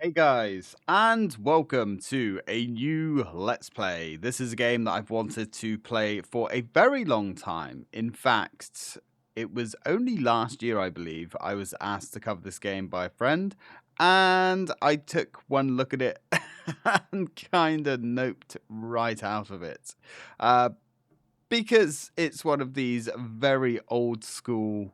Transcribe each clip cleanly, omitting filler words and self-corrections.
Hey guys, and welcome to a new Let's Play. This is a game that I've wanted to play for a very long time. In fact, it was only last year, I believe, I was asked to cover this game by a friend, and I took one look at it and kind of noped right out of it. Because it's one of these very old school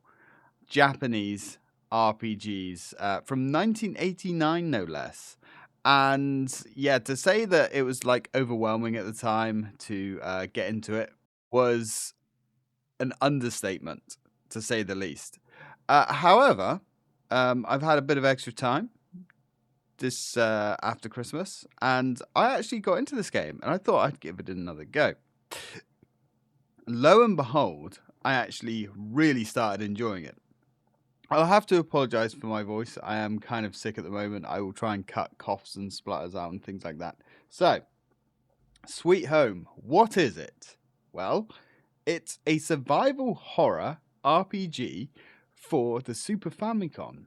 Japanese RPGs from 1989, no less. And yeah, to say that it was like overwhelming at the time to get into it was an understatement, to say the least. However, I've had a bit of extra time this after Christmas, and I actually got into this game, and I thought I'd give it another go. Lo and behold, I actually really started enjoying it. I'll have to apologise for my voice. I am kind of sick at the moment. I will try and cut coughs and splutters out and things like that. So, Sweet Home, what is it? Well, it's a survival horror RPG for the Super Famicom.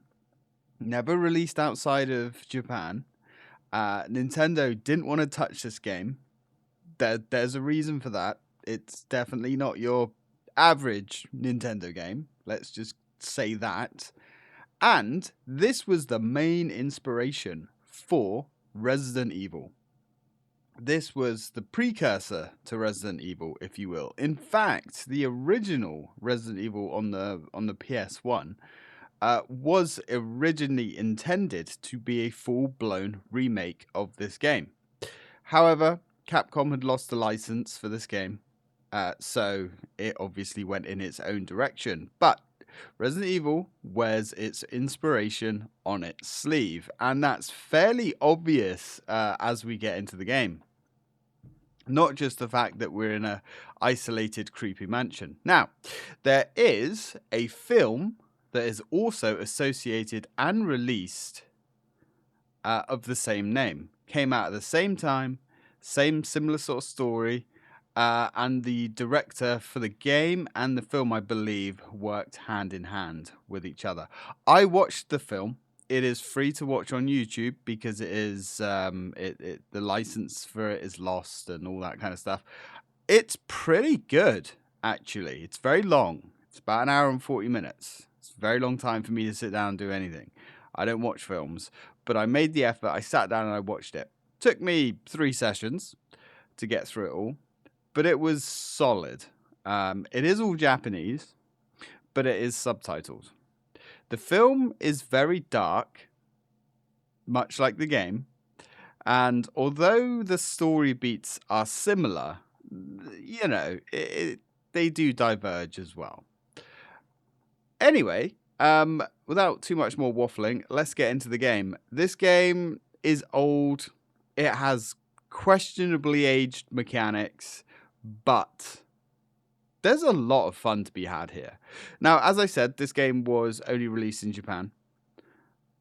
Never released outside of Japan. Nintendo didn't want to touch this game. There's a reason for that. It's definitely not your average Nintendo game. Let's just say that. And this was the main inspiration for Resident Evil. This was the precursor to Resident Evil, if you will. In fact, the original Resident Evil on the PS1 was originally intended to be a full-blown remake of this game. However, Capcom had lost the license for this game, so it obviously went in its own direction. But Resident Evil wears its inspiration on its sleeve, and that's fairly obvious as we get into the game. Not just the fact that we're in a isolated, creepy mansion. Now, there is a film that is also associated and released of the same name. Came out at the same time, same similar sort of story. And the director for the game and the film, I believe, worked hand in hand with each other. I watched the film. It is free to watch on YouTube because it is the license for it is lost and all that kind of stuff. It's pretty good, actually. It's very long. It's about an hour and 40 minutes. It's a very long time for me to sit down and do anything. I don't watch films, but I made the effort. I sat down and I watched it. Took me 3 sessions to get through it all. But it was solid. It is all Japanese, but it is subtitled. The film is very dark, much like the game. And although the story beats are similar, you know, they do diverge as well. Anyway, without too much more waffling, let's get into the game. This game is old. It has questionably aged mechanics. But there's a lot of fun to be had here. Now, as I said, this game was only released in Japan.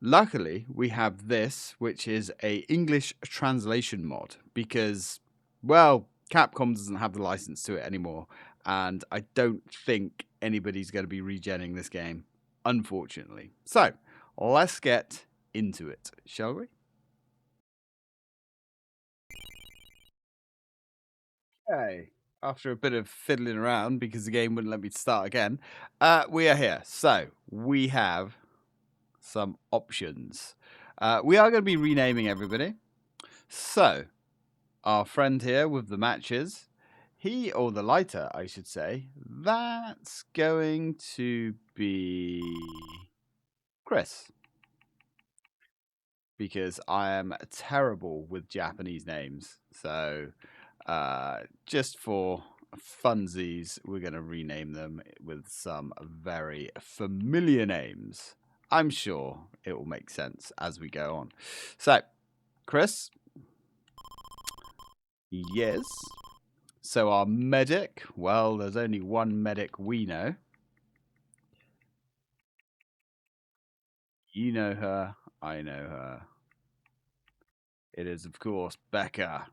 Luckily, we have this, which is a English translation mod because, well, Capcom doesn't have the license to it anymore. And I don't think anybody's going to be regenning this game, unfortunately. So, let's get into it, shall we? Okay. After a bit of fiddling around because the game wouldn't let me start again, we are here. So we have some options. We are going to be renaming everybody. So our friend here with the matches, or the lighter, I should say, that's going to be Chris. Because I am terrible with Japanese names. So just for funsies, we're going to rename them with some very familiar names. I'm sure it will make sense as we go on. So, Chris. Yes. So our medic, well, there's only one medic we know. You know her. I know her. It is, of course, Becca,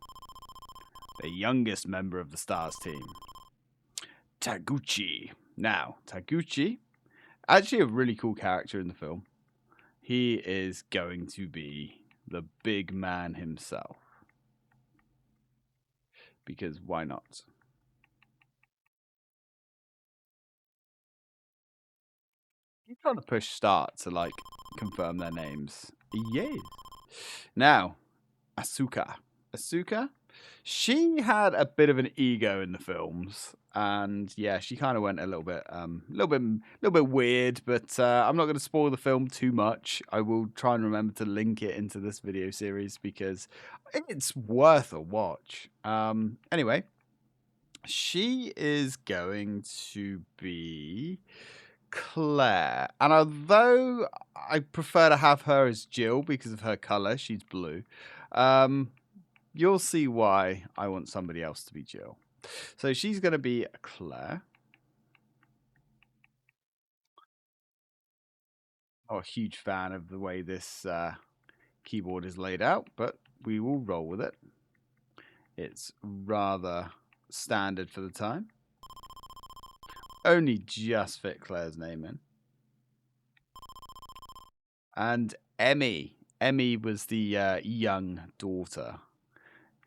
the youngest member of the Stars team. Taguchi. Now, Taguchi, actually a really cool character in the film. He is going to be the big man himself. Because why not? You trying to push start to like confirm their names. Yes. Now, Asuka. Asuka, she had a bit of an ego in the films, and yeah, she kind of went a little bit weird. But I'm not going to spoil the film too much. I will try and remember to link it into this video series because it's worth a watch. Anyway, she is going to be Claire, and although I prefer to have her as Jill because of her color, she's blue. You'll see why I want somebody else to be Jill. So she's going to be Claire. I'm not a huge fan of the way this keyboard is laid out, but we will roll with it. It's rather standard for the time. Only just fit Claire's name in. And Emmy. Emmy was the young daughter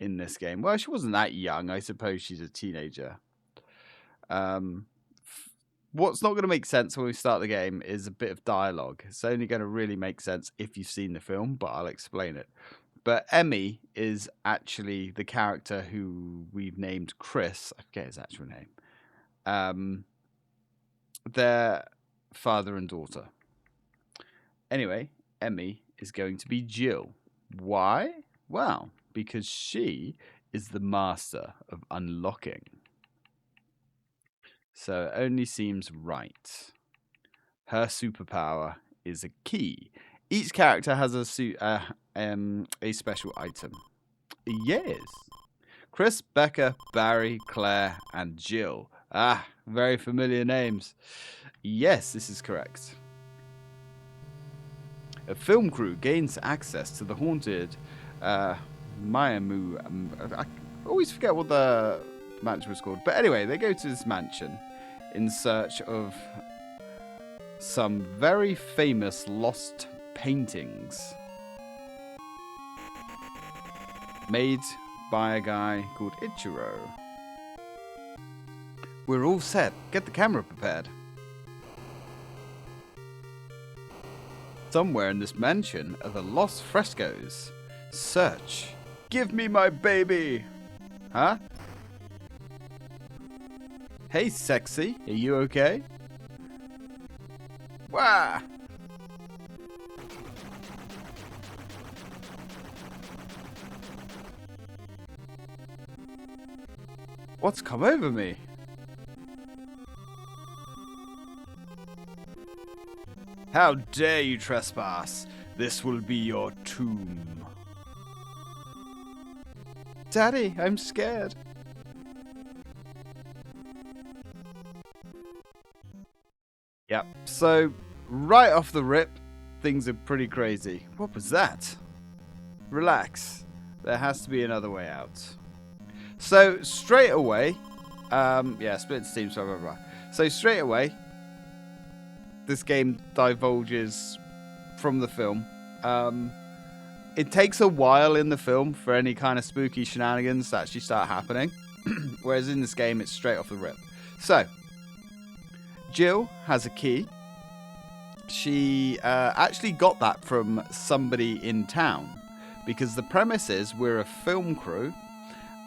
in this game. Well, she wasn't that young. I suppose she's a teenager. What's not going to make sense when we start the game is a bit of dialogue. It's only going to really make sense if you've seen the film, but I'll explain it. But Emmy is actually the character who we've named Chris. I forget his actual name. Their father and daughter. Anyway, Emmy is going to be Jill. Why? Well, because she is the master of unlocking. So it only seems right. Her superpower is a key. Each character has a special item. Yes. Chris, Becca, Barry, Claire, and Jill. Ah, very familiar names. Yes, this is correct. A film crew gains access to the haunted Miyamu. I always forget what the mansion was called. But anyway, they go to this mansion in search of some very famous lost paintings made by a guy called Ichiro. We're all set. Get the camera prepared. Somewhere in this mansion are the lost frescoes. Search. Give me my baby. Huh? Hey, sexy. Are you okay? Wah! What's come over me? How dare you trespass? This will be your tomb. Daddy, I'm scared. Yep, so right off the rip, things are pretty crazy. What was that? Relax. There has to be another way out. So straight away, split into teams, blah, blah, blah. So straight away, this game divulges from the film. It takes a while in the film for any kind of spooky shenanigans to actually start happening. Whereas in this game, it's straight off the rip. So, Jill has a key. She actually got that from somebody in town. Because the premise is we're a film crew.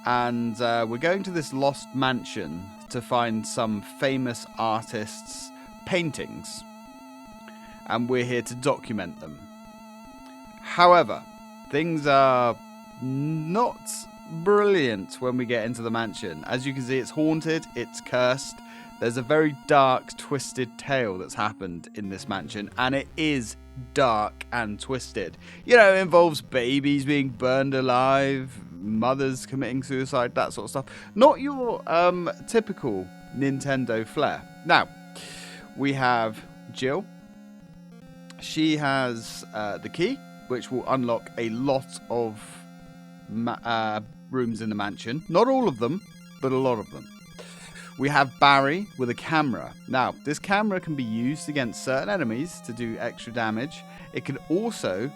And we're going to this lost mansion to find some famous artists' paintings. And we're here to document them. However, things are not brilliant when we get into the mansion. As you can see, it's haunted, it's cursed. There's a very dark, twisted tale that's happened in this mansion, and it is dark and twisted. You know, it involves babies being burned alive, mothers committing suicide, that sort of stuff. Not your typical Nintendo flair. Now, we have Jill. She has the key, which will unlock a lot of rooms in the mansion. Not all of them, but a lot of them. We have Barry with a camera. Now, this camera can be used against certain enemies to do extra damage. It can also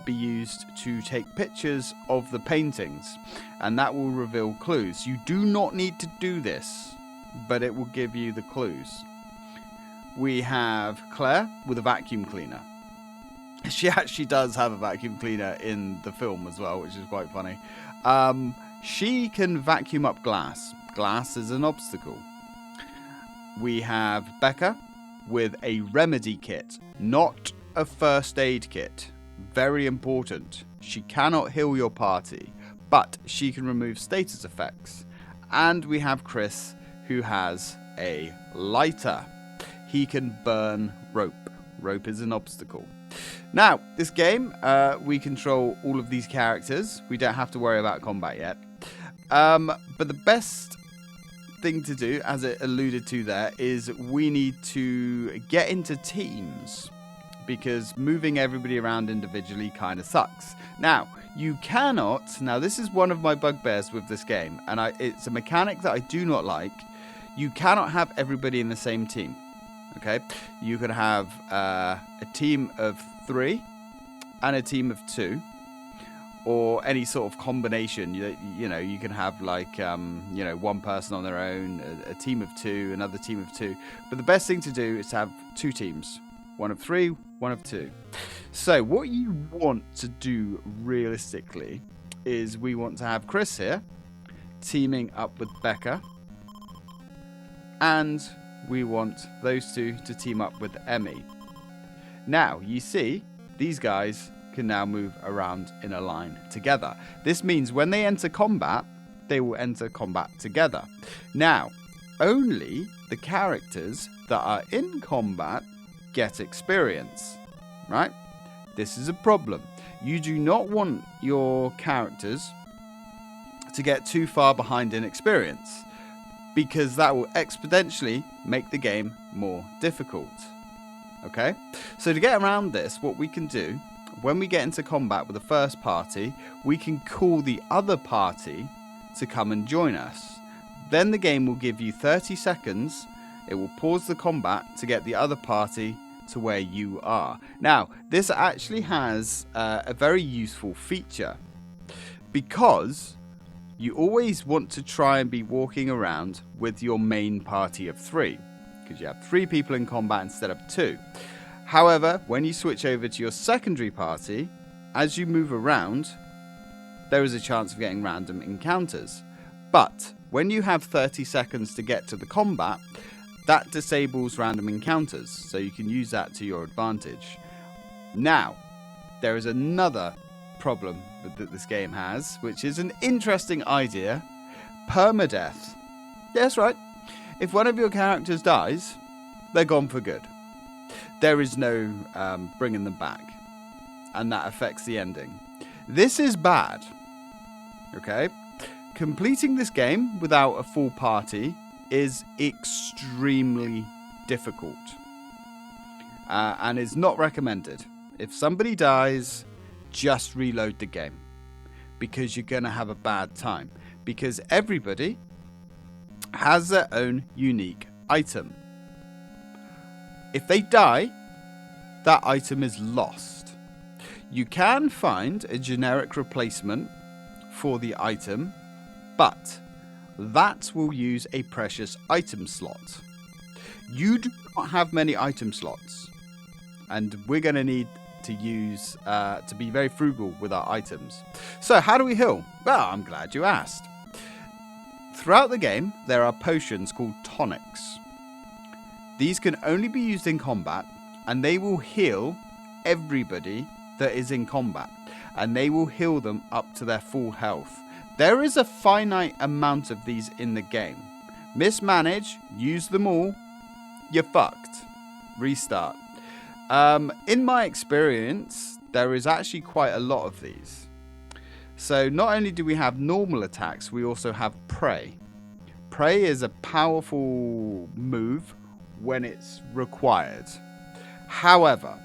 be used to take pictures of the paintings, and that will reveal clues. You do not need to do this, but it will give you the clues. We have Claire with a vacuum cleaner. She actually does have a vacuum cleaner in the film as well, which is quite funny. She can vacuum up glass. Glass is an obstacle. We have Becca with a remedy kit, not a first aid kit. Very important. She cannot heal your party, but she can remove status effects. And we have Chris, who has a lighter. He can burn rope. Rope is an obstacle. Now, this game, we control all of these characters. We don't have to worry about combat yet. But the best thing to do, as it alluded to there, is we need to get into teams, because moving everybody around individually kind of sucks. Now, you cannot, now this is one of my bugbears with this game, and it's a mechanic that I do not like. You cannot have everybody in the same team. Okay, you could have a team of 3 and a team of 2, or any sort of combination. You know, you can have like one person on their own, a team of 2, another team of 2. But the best thing to do is to have 2 teams, one of 3, one of 2. So what you want to do realistically is we want to have Chris here teaming up with Becca, and we want those 2 to team up with Emmy. Now, you see, these guys can now move around in a line together. This means when they enter combat, they will enter combat together. Now, only the characters that are in combat get experience, right? This is a problem. You do not want your characters to get too far behind in experience, because that will exponentially make the game more difficult. Okay? So to get around this, what we can do, when we get into combat with the first party, we can call the other party to come and join us. Then the game will give you 30 seconds. It will pause the combat to get the other party to where you are. Now, this actually has a very useful feature, because you always want to try and be walking around with your main party of 3, because you have 3 people in combat instead of 2. However, when you switch over to your secondary party, as you move around, there is a chance of getting random encounters. But when you have 30 seconds to get to the combat, that disables random encounters, so you can use that to your advantage. Now, there is another problem that this game has, which is an interesting idea: permadeath. Yeah, that's right. If one of your characters dies, they're gone for good. There is no bringing them back, and that affects the ending. This is bad. Okay, completing this game without a full party is extremely difficult, and is not recommended. If somebody dies, just reload the game, because you're going to have a bad time, because everybody has their own unique item. If they die, that item is lost. You can find a generic replacement for the item, but that will use a precious item slot. You do not have many item slots, and we're going to need to use to be very frugal with our items. So how do we heal? Well, I'm glad you asked. Throughout the game, there are potions called tonics. These can only be used in combat, and they will heal everybody that is in combat, and they will heal them up to their full health. There is a finite amount of these in the game. Mismanage, use them all, you're fucked. Restart. In my experience, there is actually quite a lot of these. So not only do we have normal attacks, we also have Prey. Prey is a powerful move when it's required. However,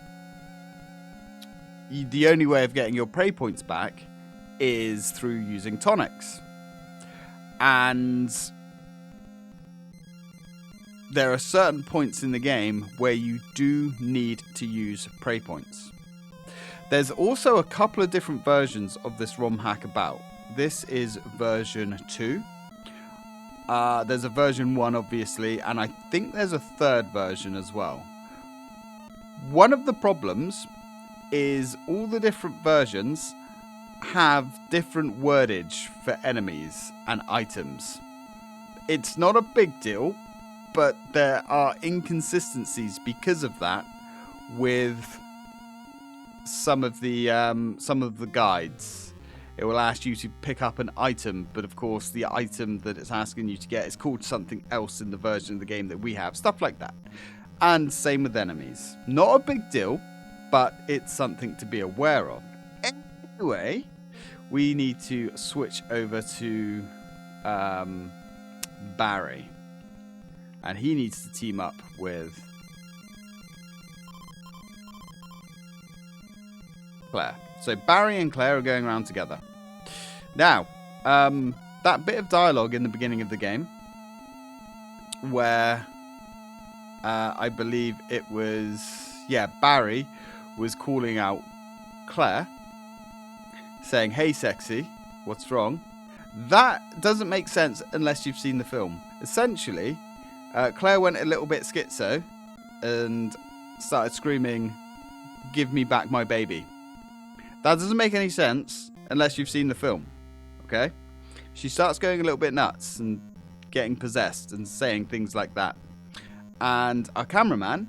the only way of getting your Prey points back is through using tonics. And there are certain points in the game where you do need to use Prey points. There's also a couple of different versions of this ROM hack about. This is version 2. There's a version 1, obviously, and I think there's a third version as well. One of the problems is all the different versions have different wordage for enemies and items. It's not a big deal, but there are inconsistencies because of that with some of the guides. It will ask you to pick up an item, but of course the item that it's asking you to get is called something else in the version of the game that we have. Stuff like that. And same with enemies. Not a big deal, but it's something to be aware of. Anyway, we need to switch over to Barry. And he needs to team up with Claire. So Barry and Claire are going around together. Now, that bit of dialogue in the beginning of the game where I believe it was, Barry was calling out Claire, saying, "Hey, sexy, what's wrong?" That doesn't make sense unless you've seen the film. Essentially, Claire went a little bit schizo and started screaming, "Give me back my baby." That doesn't make any sense unless you've seen the film, okay? She starts going a little bit nuts and getting possessed and saying things like that. And our cameraman,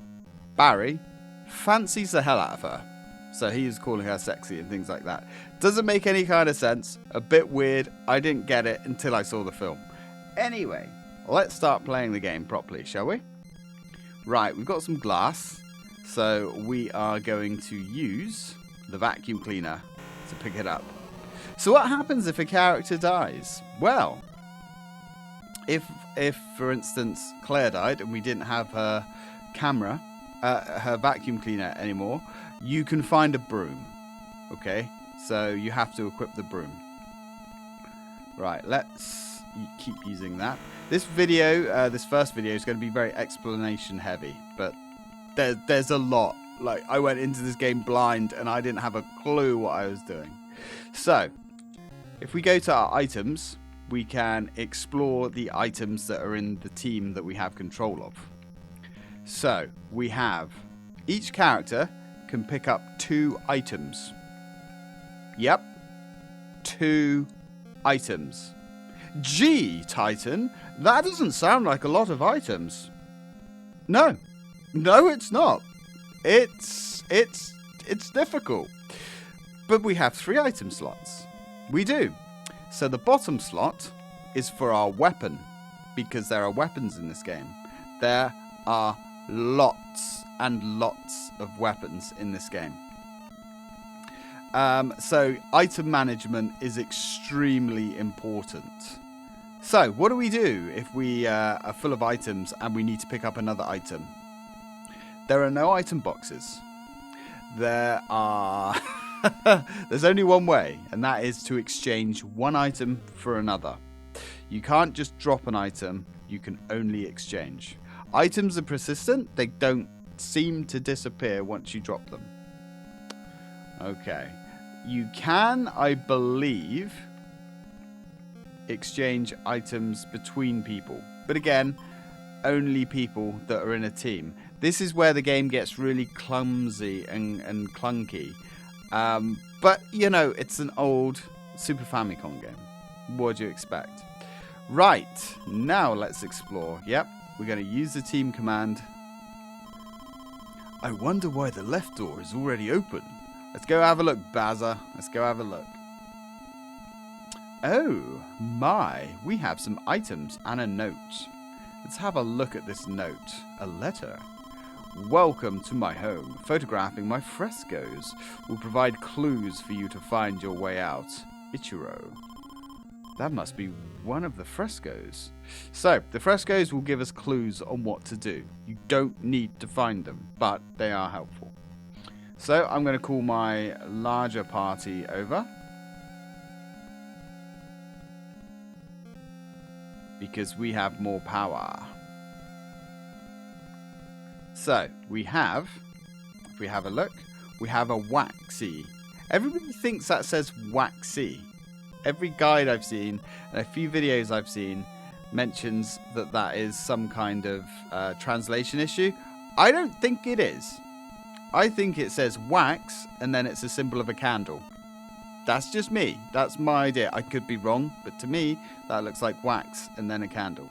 Barry, fancies the hell out of her. So he is calling her sexy and things like that. Doesn't make any kind of sense. A bit weird. I didn't get it until I saw the film. Anyway, let's start playing the game properly, shall we? Right, we've got some glass. So we are going to use the vacuum cleaner to pick it up. So what happens if a character dies? Well, if for instance Claire died and we didn't have her camera, her vacuum cleaner anymore, you can find a broom. Okay, so you have to equip the broom. Right, let's keep using that. This video, this first video, is going to be very explanation heavy, but there's a lot. Like, I went into this game blind and I didn't have a clue what I was doing. So, if we go to our items, we can explore the items that are in the team that we have control of. So, we have, each character can pick up 2 items. Yep, 2 items. Gee, Titan, that doesn't sound like a lot of items. No, it's not. It's difficult. But we have 3 item slots. We do. So the bottom slot is for our weapon, because there are weapons in this game. There are lots and lots of weapons in this game. So item management is extremely important. So what do we do if we are full of items and we need to pick up another item? There are no item boxes. There are... There's only one way, and that is to exchange one item for another. You can't just drop an item, you can only exchange. Items are persistent, they don't seem to disappear once you drop them. Okay. You can, I believe, exchange items between people. But again, only people that are in a team. This is where the game gets really clumsy and clunky. But, you know, it's an old Super Famicom game. What do you expect? Right, now let's explore. Yep, we're going to use the team command. I wonder why the left door is already open. Let's go have a look, Bazza. Let's go have a look. Oh, my. We have some items and a note. Let's have a look at this note. A letter. Welcome to my home. Photographing my frescoes will provide clues for you to find your way out. Ichiro. That must be one of the frescoes. So, the frescoes will give us clues on what to do. You don't need to find them, but they are helpful. So, I'm going to call my larger party over. Because we have more power. So, we have, if we have a look, we have a waxy. Everybody thinks that says waxy. Every guide I've seen and a few videos I've seen mentions that that is some kind of translation issue. I don't think it is. I think it says wax and then it's a symbol of a candle. That's just me. That's my idea. I could be wrong, but to me, that looks like wax and then a candle.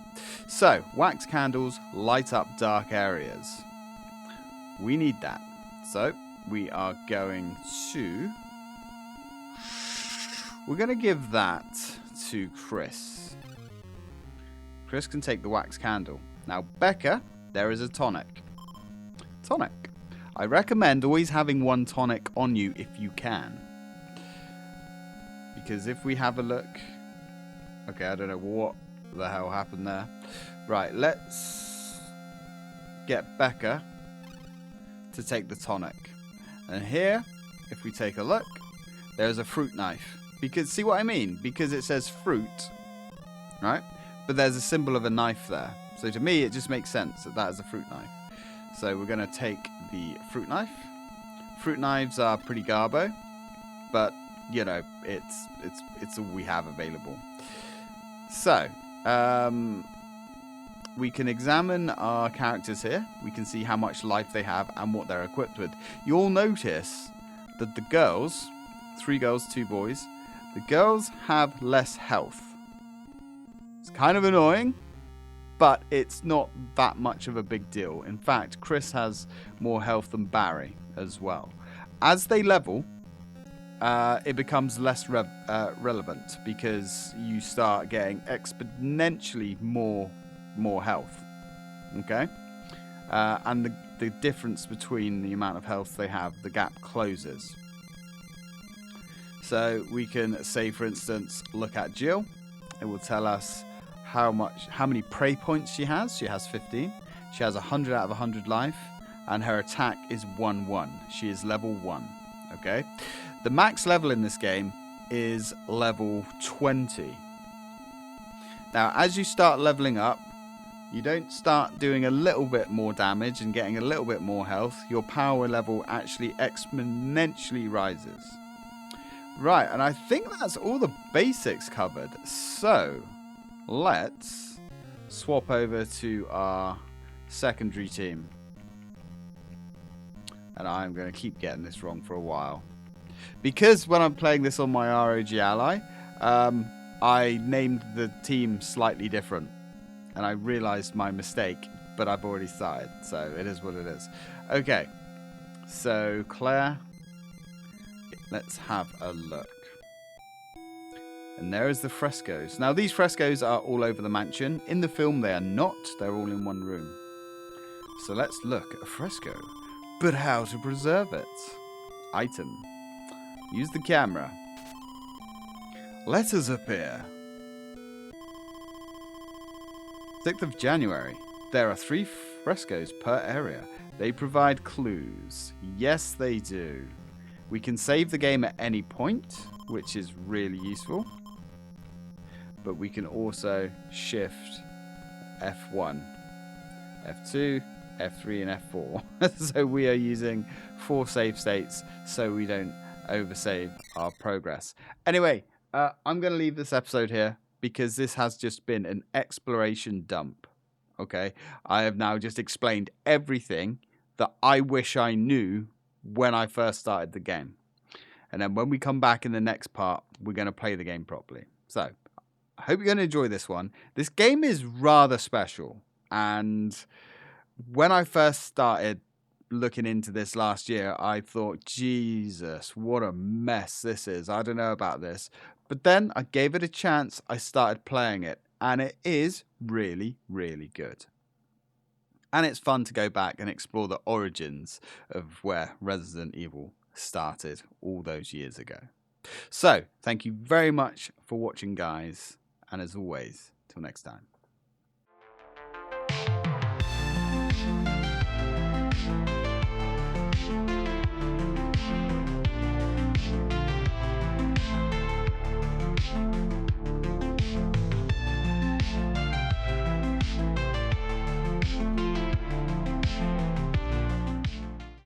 So, wax candles light up dark areas. We need that. So, we are going to... We're going to give that to Chris. Chris can take the wax candle. Now, Becca, there is a tonic. Tonic. I recommend always having one tonic on you if you can. Because if we have a look... Okay, I don't know what the hell happened there. Right, let's get Becca to take the tonic. And here, if we take a look, there's a fruit knife. Because, see what I mean? Because it says fruit, right? But there's a symbol of a knife there. So to me, it just makes sense that that is a fruit knife. So we're going to take the fruit knife. Fruit knives are pretty garbo, but you know, it's all we have available. So, we can examine our characters here. We can see how much life they have and what they're equipped with. You'll notice that the girls, 3 girls, 2 boys, the girls have less health. It's kind of annoying, but it's not that much of a big deal. In fact, Chris has more health than Barry as well. As they level, it becomes less relevant because you start getting exponentially more health. Okay? And the difference between the amount of health they have, the gap closes. So we can say, for instance, look at Jill. It will tell us how many prey points she has. She has 15. She has 100 out of 100 life, and her attack is 1/1. She is level 1. Okay? The max level in this game is level 20. Now, as you start leveling up, you don't start doing a little bit more damage and getting a little bit more health. Your power level actually exponentially rises. Right, and I think that's all the basics covered. So, let's swap over to our secondary team. And I'm going to keep getting this wrong for a while. Because when I'm playing this on my ROG Ally, I named the team slightly different. And I realized my mistake, but I've already started. So, it is what it is. Okay, so Claire... Let's have a look. And there is the frescoes. Now, these frescoes are all over the mansion. In the film, they are not. They're all in one room. So let's look at a fresco. But how to preserve it? Item. Use the camera. Letters appear. 6th of January. There are 3 frescoes per area. They provide clues. Yes, they do. We can save the game at any point, which is really useful. But we can also shift F1, F2, F3, and F4. So we are using 4 save states so we don't oversave our progress. Anyway, I'm going to leave this episode here because this has just been an exploration dump. Okay, I have now just explained everything that I wish I knew when I first started the game. And then when we come back in the next part, we're going to play the game properly. So, I hope you're going to enjoy this one. This game is rather special. And when I first started looking into this last year, I thought, Jesus, what a mess this is. I don't know about this. But then I gave it a chance. I started playing it. And it is really, really good. And it's fun to go back and explore the origins of where Resident Evil started all those years ago. So, thank you very much for watching, guys. And as always, till next time.